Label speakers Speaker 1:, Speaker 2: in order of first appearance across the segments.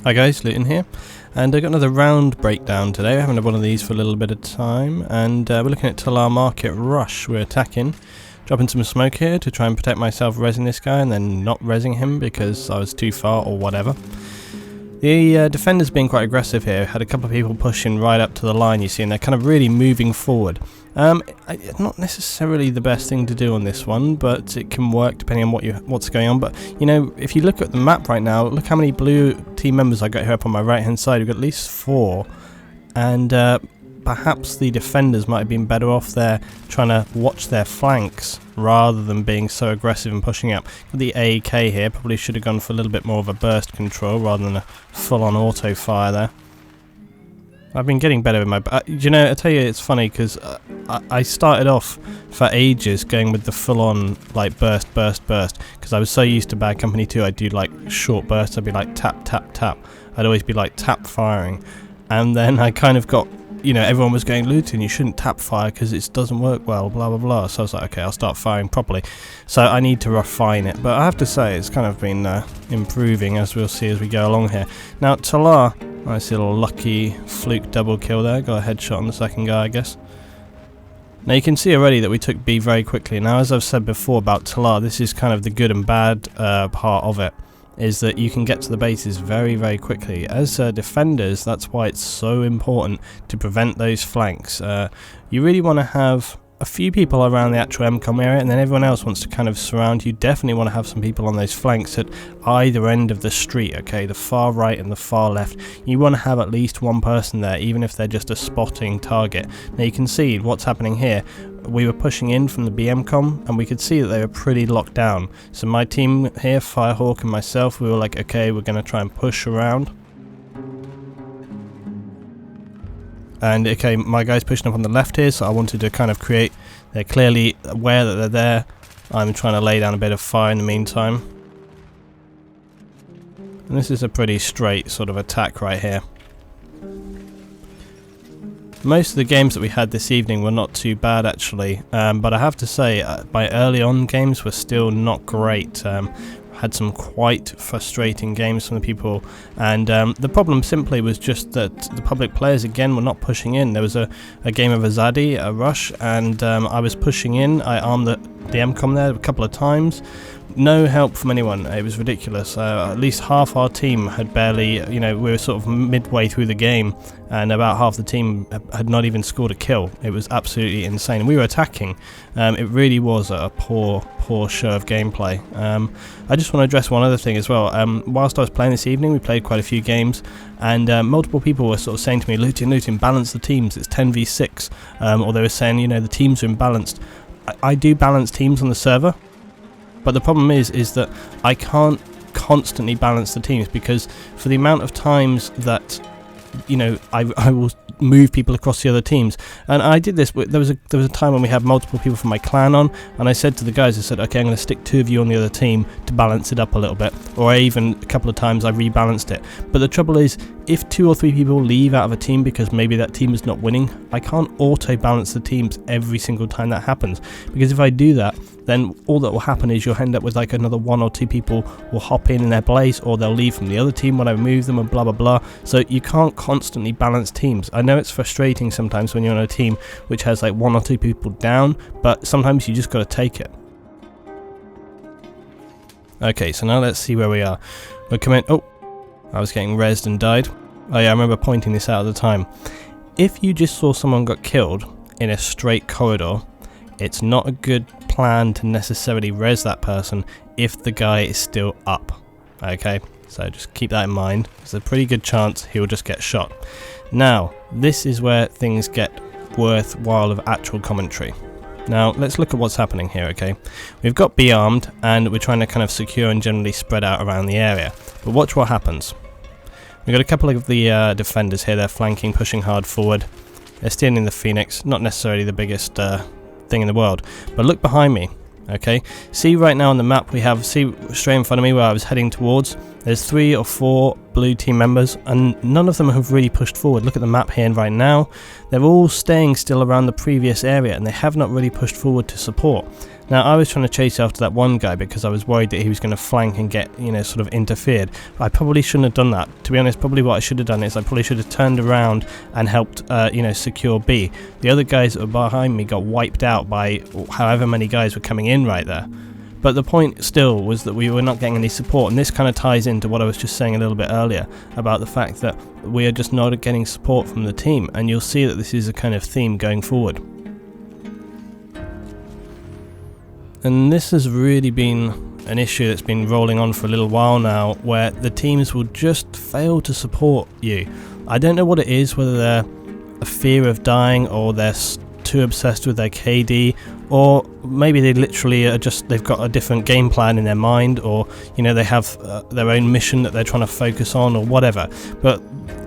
Speaker 1: Hi guys, Luton here, and I got another round breakdown today. We're having one of these for a little bit of time, and we're looking at Talah Market Rush. We're attacking, dropping some smoke here to try and protect myself, rezzing this guy, and then not rezzing him because I was too far or whatever. The defender's being quite aggressive here. Had a couple of people pushing right up to the line, you see, and they're kind of really moving forward. Not necessarily the best thing to do on this one, but it can work depending on what's going on. But you know, if you look at the map right now, look how many blue team members I got here up on my right hand side. We've got at least 4, and perhaps the defenders might have been better off there trying to watch their flanks rather than being so aggressive and pushing up. The AEK here probably should have gone for a little bit more of a burst control rather than a full-on auto fire there. I've been getting better with my... you know, I tell you, it's funny because I started off for ages going with the full-on like burst because I was so used to Bad Company 2. I'd do like short bursts. I'd be like tap tap tap. I'd always be like tap firing, and then I kind of got, you know, everyone was going, Luton, you shouldn't tap fire because it doesn't work well, blah blah blah. So I was like, okay, I'll start firing properly. So I need to refine it, but I have to say it's kind of been improving, as we'll see as we go along here. Now Talah, I see a little lucky fluke double kill there, got a headshot on the second guy, I guess. Now you can see already that we took B very quickly. Now, as I've said before about Talah, this is kind of the good and bad part of it, is that you can get to the bases very, very quickly. As defenders, that's why it's so important to prevent those flanks. You really want to have a few people around the actual MCOM area, and then everyone else wants to kind of surround you. Definitely want to have some people on those flanks at either end of the street, okay, the far right and the far left. You want to have at least one person there, even if they're just a spotting target. Now you can see what's happening here. We were pushing in from the BMCOM, and we could see that they were pretty locked down. So my team here, Firehawk and myself, we were like, okay, we're going to try and push around. And okay, my guy's pushing up on the left here, so I wanted to kind of create, they're clearly aware that they're there. I'm trying to lay down a bit of fire in the meantime. And this is a pretty straight sort of attack right here. Most of the games that we had this evening were not too bad actually, but I have to say my early on games were still not great. Had some quite frustrating games from the people, and the problem simply was just that the public players again were not pushing in. There was a game of Azadi, a rush, and I was pushing in. I armed the MCOM there a couple of times. No help from anyone. It was ridiculous. At least half our team had barely, you know, we were sort of midway through the game, and about half the team had not even scored a kill. It was absolutely insane. We were attacking. It really was a poor show of gameplay. I just want to address one other thing as well. Whilst I was playing this evening, we played quite a few games, and multiple people were sort of saying to me, Luton, balance the teams. It's 10v6. Or they were saying, you know, the teams are imbalanced. I do balance teams on the server. But the problem is that I can't constantly balance the teams, because for the amount of times that, you know, I will move people across the other teams, and I did this. There was a time when we had multiple people from my clan on, and I said to the guys, I said, okay, I'm going to stick 2 of you on the other team to balance it up a little bit, or even a couple of times I rebalanced it. But the trouble is, if 2 or 3 people leave out of a team because maybe that team is not winning, I can't auto balance the teams every single time that happens, because if I do that, then all that will happen is you'll end up with like another 1 or 2 people will hop in their place, or they'll leave from the other team when I move them, and blah blah blah. So you can't constantly balance teams. I know it's frustrating sometimes when you're on a team which has like 1 or 2 people down, but sometimes you just got to take it. Okay, so now let's see where we are. We're coming. Oh, I was getting rezzed and died. Oh yeah, I remember pointing this out at the time. If you just saw someone got killed in a straight corridor, it's not a good plan to necessarily res that person if the guy is still up. Okay, so just keep that in mind. There's a pretty good chance he'll just get shot. Now, this is where things get worthwhile of actual commentary. Now, let's look at what's happening here, okay? We've got B armed, and we're trying to kind of secure and generally spread out around the area. But watch what happens. We've got a couple of the defenders here. They're flanking, pushing hard forward. They're stealing the Phoenix. Not necessarily the biggest thing in the world, but look behind me. Okay, see right now on the map we have, see straight in front of me where I was heading towards, there's 3 or 4 blue team members, and none of them have really pushed forward. Look at the map here right now. They're all staying still around the previous area, and they have not really pushed forward to support. Now, I was trying to chase after that one guy because I was worried that he was going to flank and get, sort of interfered. I probably shouldn't have done that. To be honest, probably what I should have done is I probably should have turned around and helped, secure B. The other guys that were behind me got wiped out by however many guys were coming in right there. But the point still was that we were not getting any support, and this kind of ties into what I was just saying a little bit earlier about the fact that we are just not getting support from the team, and you'll see that this is a kind of theme going forward. And this has really been an issue that's been rolling on for a little while now, where the teams will just fail to support you. I don't know what it is, whether they're a fear of dying, or they're too obsessed with their KD, or maybe they literally are they've got a different game plan in their mind, or they have their own mission that they're trying to focus on, or whatever. But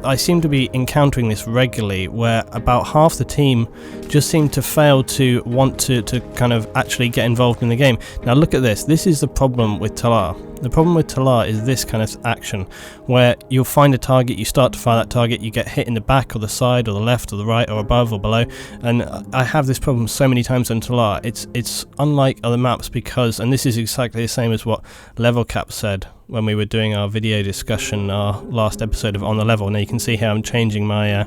Speaker 1: I seem to be encountering this regularly, where about half the team just seem to fail to want to kind of actually get involved in the game. Now look at this. This is the problem with Talah. The problem with Talah is this kind of action, where you'll find a target, you start to fire that target, you get hit in the back or the side or the left or the right or above or below. And I have this problem so many times on Talah. It's unlike other maps because, and this is exactly the same as what Level Cap said when we were doing our video discussion, our last episode of On the Level. Now you can see here I'm changing my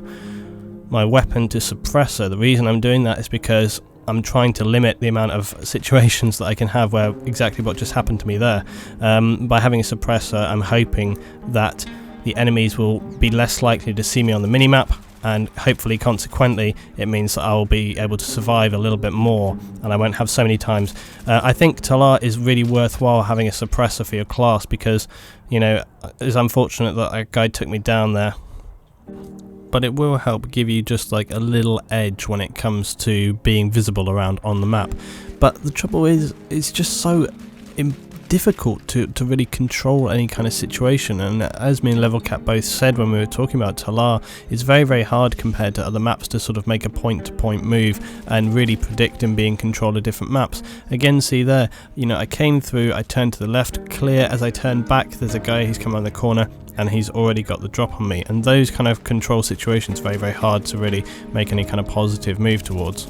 Speaker 1: my weapon to suppressor. The reason I'm doing that is because I'm trying to limit the amount of situations that I can have where exactly what just happened to me there. By having a suppressor, I'm hoping that the enemies will be less likely to see me on the minimap, and hopefully consequently it means that I will be able to survive a little bit more and I won't have so many times. I think Talah is really worthwhile having a suppressor for your class because, it's unfortunate that a guy took me down there. But it will help give you just like a little edge when it comes to being visible around on the map. But the trouble is, it's just so difficult to really control any kind of situation, and as me and Level Cap both said when we were talking about Talah, it's very, very hard compared to other maps to sort of make a point-to-point move and really predict and be in control of different maps. Again, see there, I came through, I turned to the left, clear. As I turned back, there's a guy who's come around the corner and he's already got the drop on me, and those kind of control situations very, very hard to really make any kind of positive move towards.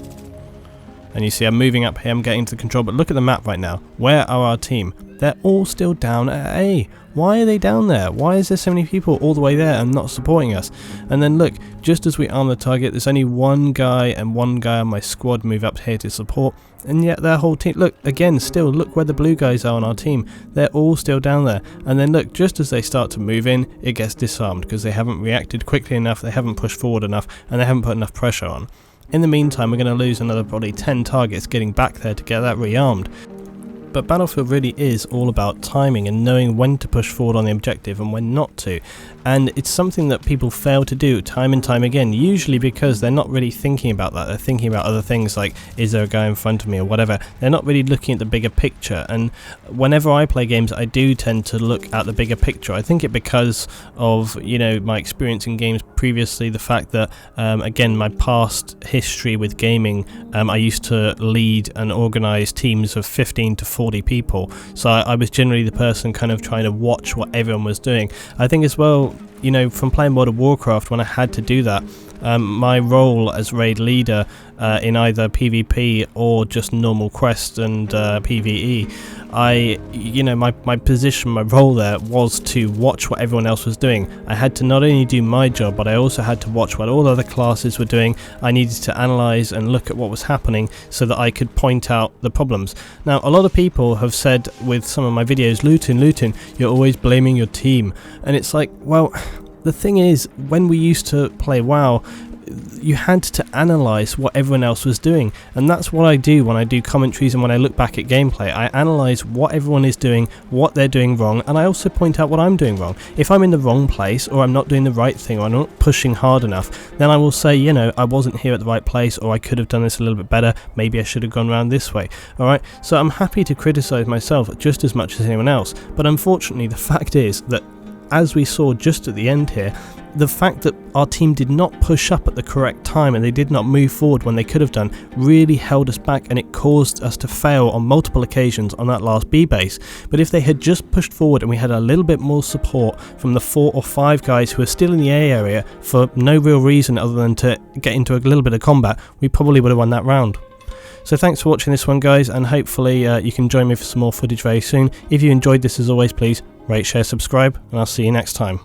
Speaker 1: And you see I'm moving up here, I'm getting to the control, but look at the map right now. Where are our team? They're all still down at A. Why are they down there? Why is there so many people all the way there and not supporting us? And then look, just as we arm the target, there's only one guy and one guy on my squad move up here to support, and yet their whole team, look, again, still, look where the blue guys are on our team. They're all still down there. And then look, just as they start to move in, it gets disarmed because they haven't reacted quickly enough, they haven't pushed forward enough, and they haven't put enough pressure on. In the meantime, we're going to lose another probably 10 targets getting back there to get that rearmed. But Battlefield really is all about timing and knowing when to push forward on the objective and when not to. And it's something that people fail to do time and time again, usually because they're not really thinking about that. They're thinking about other things like, is there a guy in front of me or whatever. They're not really looking at the bigger picture. And whenever I play games, I do tend to look at the bigger picture. I think it because of, my experience in games previously, the fact that, again, my past history with gaming, I used to lead and organise teams of 15 to 40 people. So I was generally the person kind of trying to watch what everyone was doing. I think as well, from playing World of Warcraft, when I had to do that, my role as raid leader in either PvP or just normal quest and PvE, my position, my role there was to watch what everyone else was doing. I had to not only do my job, but I also had to watch what all other classes were doing. I needed to analyse and look at what was happening so that I could point out the problems. Now, a lot of people have said with some of my videos, Luton, you're always blaming your team. And it's like, well, the thing is, when we used to play WoW, you had to analyse what everyone else was doing, and that's what I do when I do commentaries and when I look back at gameplay. I analyse what everyone is doing, what they're doing wrong, and I also point out what I'm doing wrong. If I'm in the wrong place, or I'm not doing the right thing, or I'm not pushing hard enough, then I will say, I wasn't here at the right place, or I could have done this a little bit better, maybe I should have gone around this way. Alright, so I'm happy to criticise myself just as much as anyone else, but unfortunately the fact is that, as we saw just at the end here, the fact that our team did not push up at the correct time and they did not move forward when they could have done really held us back, and it caused us to fail on multiple occasions on that last B base. But if they had just pushed forward and we had a little bit more support from the 4 or 5 guys who are still in the A area for no real reason other than to get into a little bit of combat, we probably would have won that round. So thanks for watching this one, guys, and hopefully you can join me for some more footage very soon. If you enjoyed this, as always, please rate, share, subscribe, and I'll see you next time.